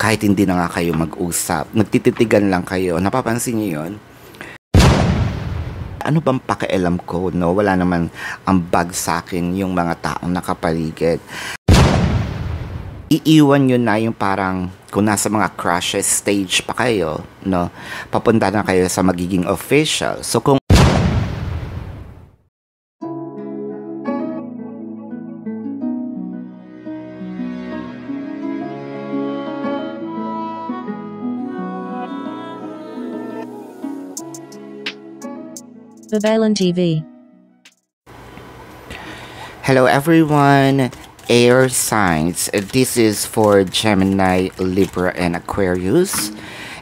kahit hindi na nga kayo mag-usap, nagtititigan lang kayo. Napapansin niyo yun? Ano bang pakialam ko, no? Wala naman ang bag sa akin yung mga taong nakapaligid. Iiwan nyo na yung parang kung nasa mga crushes stage pa kayo, no? Papunta na kayo sa magiging official. So kung Babaylan TV. hello everyone, air signs. This is for Gemini, Libra, and Aquarius.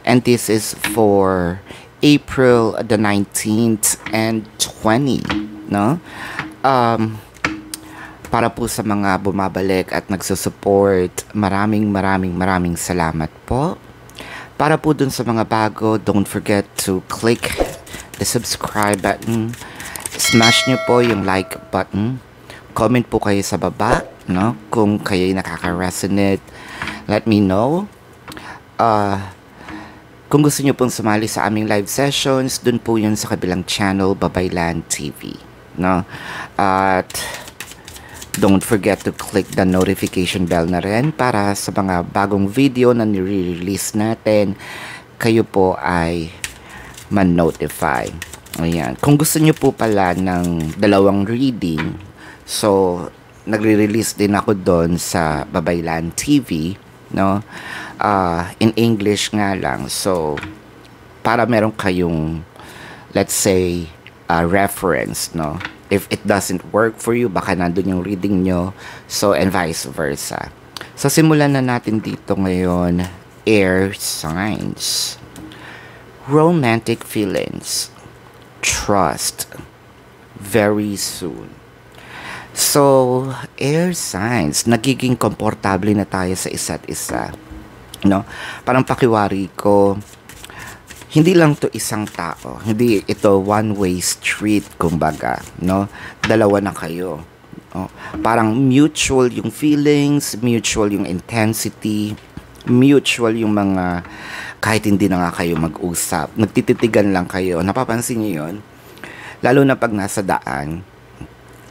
And this is for April the 19th and 20, no? Para po sa mga bumabalik at nagsusupport, maraming salamat po. Para po dun sa mga bago, don't forget to click the subscribe button. Smash nyo po yung like button. Comment po kayo sa baba, no? Kung kayo'y nakaka-resonate, let me know. Kung gusto nyo pong sumali sa aming live sessions, dun po yun sa kabilang channel, Babaylan TV, no? At don't forget to click the notification bell na rin para sa mga bagong video na nire-release natin, kayo po ay man-notify. Ayan. Kung gusto nyo po pala ng dalawang reading, so nagre-release din ako doon sa Babaylan TV, no? In English nga lang. So para meron kayong, let's say, reference, no? If it doesn't work for you, baka nandun yung reading nyo. So, and vice versa. So, simulan na natin dito ngayon. Air signs. Romantic feelings. Trust. Very soon. So, air signs. Nagiging komportable na tayo sa isa't isa. No? Parang pakiwari ko, hindi lang to isang tao. Hindi ito one-way street, kumbaga, no? Dalawa na kayo. No? Parang mutual yung feelings, mutual yung intensity, mutual yung mga, kahit hindi na nga kayo mag-usap, nagtititigan lang kayo. Napapansin niyo yun? Lalo na pag nasa daan,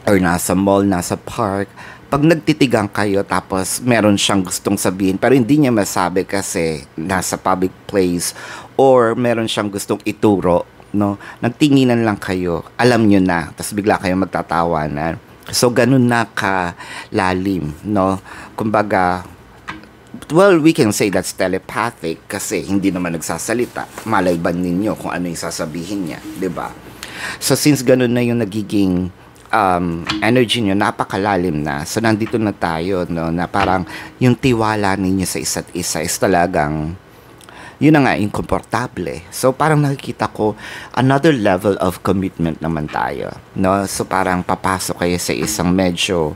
or nasa mall, nasa park, pag nagtitigang kayo tapos meron siyang gustong sabihin pero hindi niya masabi kasi nasa public place or meron siyang gustong ituro, no? Nagtinginan lang kayo, alam niyo na, tapos bigla kayo magtatawanan. So ganun na kalalim, no? Kumbaga, well, we can say that's telepathic kasi hindi naman nagsasalita. Malay ba ninyo kung ano yung sasabihin niya, 'di ba? So since ganun na yung nagiging energy nyo, napakalalim na. So, nandito na tayo, no, na parang yung tiwala ninyo sa isa't isa is talagang, yun na nga, inkomportable. So, parang nakikita ko, another level of commitment naman tayo, no? So, parang papasok kayo sa isang medyo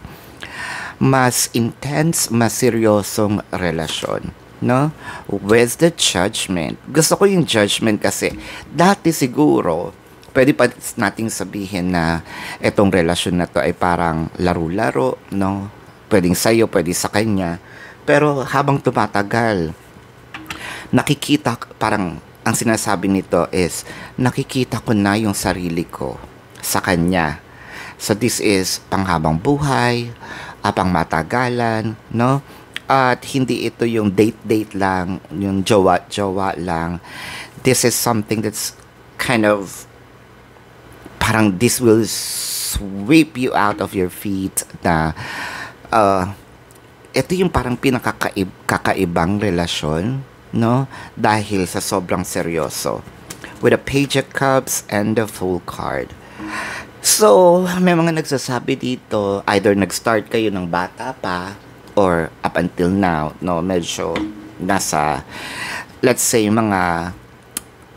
mas intense, mas seryosong relasyon, no? With the judgment. Gusto ko yung judgment kasi, dati siguro, pwede pa nating sabihin na itong relasyon na to ay parang laro-laro, no? Pwedeng sa'yo, pwede sa kanya. Pero habang tumatagal, nakikita, parang ang sinasabi nito is, nakikita ko na yung sarili ko sa kanya. So this is panghabang buhay, pangmatagalan, no? At hindi ito yung date-date lang, yung jowa-jowa lang. This is something that's kind of parang this will sweep you out of your feet na ito yung parang pinakakaibang relasyon, no? Dahil sa sobrang seryoso. With a Page of Cups and the Fool card. So, may mga nagsasabi dito, either nag-start kayo ng bata pa or up until now, no? Medyo nasa, let's say, mga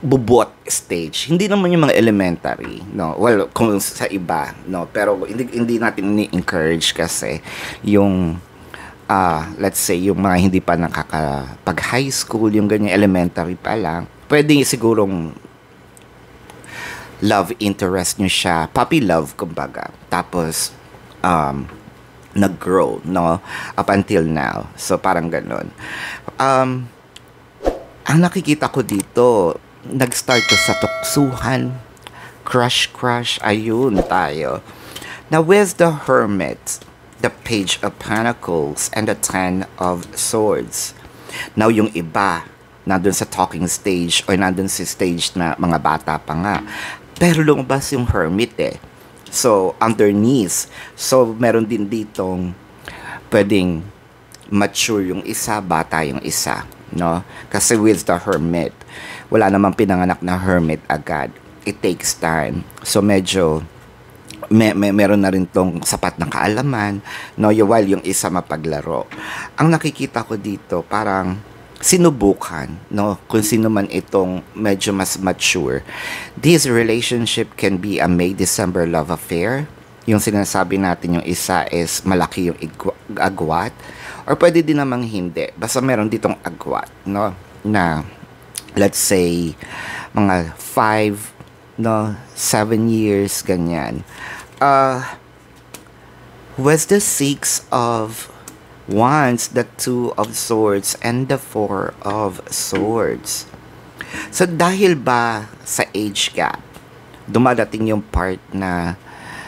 bubot stage. Hindi naman yung mga elementary, no? Well, kung sa iba, no? Pero hindi natin ni-encourage kasi yung let's say yung mga hindi pa nakakapag high school, yung ganyan elementary pa lang, pwede sigurong love interest nyo siya, puppy love kumbaga. Tapos nag-grow, no? Up until now. So parang ganun. Ang nakikita ko dito, nag-start to sa tuksuhan, crush, ayun tayo. Now, with the Hermit, the Page of Pentacles, and the Ten of Swords. Now, yung iba, nandun sa talking stage or nandun sa stage na mga bata pa nga. Pero lumabas yung Hermit eh. So, underneath. So, meron din ditong pwedeng mature yung isa, bata yung isa. No? Kasi with the Hermit, wala namang pinanganak na Hermit agad. It takes time. So, medyo meron na rin tong sapat na kaalaman, no, while yung isa mapaglaro. Ang nakikita ko dito, parang sinubukan, no, kung sino man itong medyo mas mature. This relationship can be a May-December love affair. Yung sinasabi natin yung isa is malaki yung agwat, or pwede din namang hindi. Basta meron ditong agwat, no, na let's say mga 5, no, 7 years, ganyan. Was the 6 of Wands, the 2 of Swords, and the 4 of Swords. So, dahil ba sa age gap, dumadating yung part na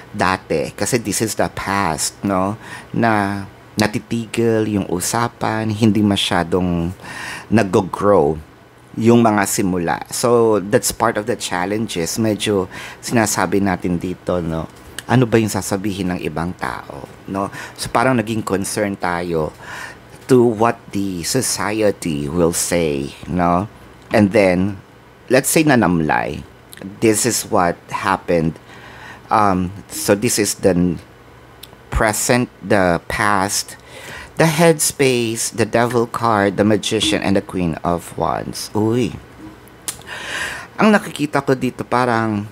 dati, kasi this is the past, no, na natitigil yung usapan, hindi masyadong nag-grow yung mga simula. So, that's part of the challenges. Medyo sinasabi natin dito, no, ano ba yung sasabihin ng ibang tao, no? So parang naging concern tayo to what the society will say, no? And then, let's say nanamlay. This is what happened. So this is the present, the past, the headspace, the devil card, the magician, and the queen of wands. Uy. Ang nakikita ko dito parang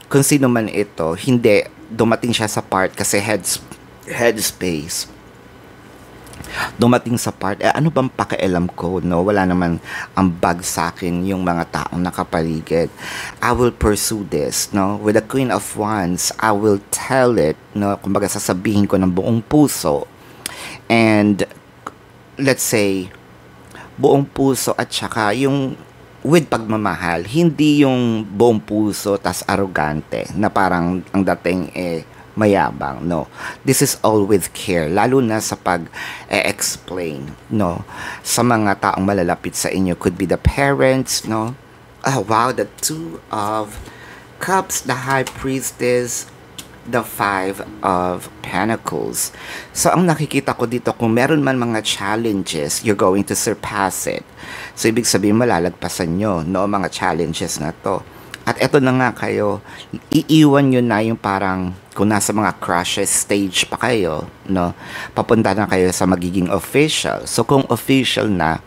kung sino man ito, hindi dumating siya sa part kasi headspace. Dumating sa part, ano bang pakialam ko, no? Wala naman ang bag sa akin yung mga taong nakapaligid. I will pursue this, no? With the Queen of Wands, I will tell it, no? Kumbaga sasabihin ko ng buong puso. And let's say, buong puso at saka yung with pagmamahal, hindi yung buong puso tas arrogante na parang ang dating mayabang, no. This is all with care, lalo na sa pag-explain, no, sa mga taong malalapit sa inyo. Could be the parents, no. Wow, the 2 of Cups, the High Priestess, the 5 of Pentacles. So, ang nakikita ko dito, kung meron man mga challenges, you're going to surpass it. So, ibig sabihin, malalagpasan nyo, no, mga challenges na to. At eto na nga kayo, iiwan nyo na yung parang, kung nasa mga crushes stage pa kayo, no, papunta na kayo sa magiging official. So, kung official na,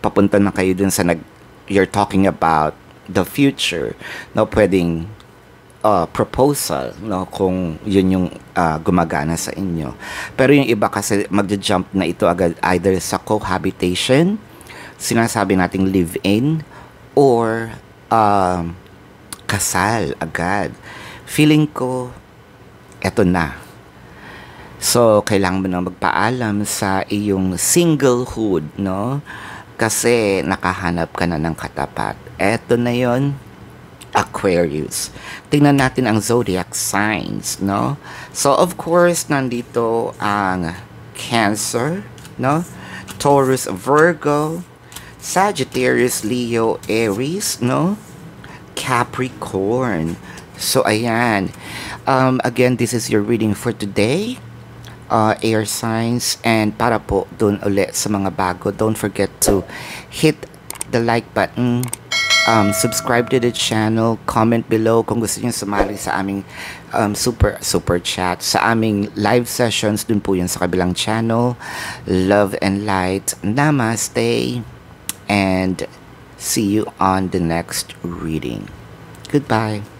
papunta na kayo dun sa you're talking about the future, no, pwedeng proposal, no, kung yun yung gumagana sa inyo. Pero yung iba kasi magja-jump na ito agad either sa cohabitation, sinasabi nating live-in, or kasal agad. Feeling ko eto na. So, kailangan mo na magpaalam sa iyong singlehood, no? Kasi nakahanap ka na ng katapat. Eto na yon, Aquarius. Tingnan natin ang zodiac signs, no? So, of course, nandito ang Cancer, no? Taurus, Virgo, Sagittarius, Leo, Aries, no? Capricorn. So, ayan. Again, this is your reading for today. Air signs. And para po dun ulit sa mga bago, don't forget to hit the like button. Subscribe to the channel, comment below kung gusto niyo sumali sa aming super chat, sa aming live sessions, dun po yun sa kabilang channel. Love and light. Namaste. And see you on the next reading. Goodbye.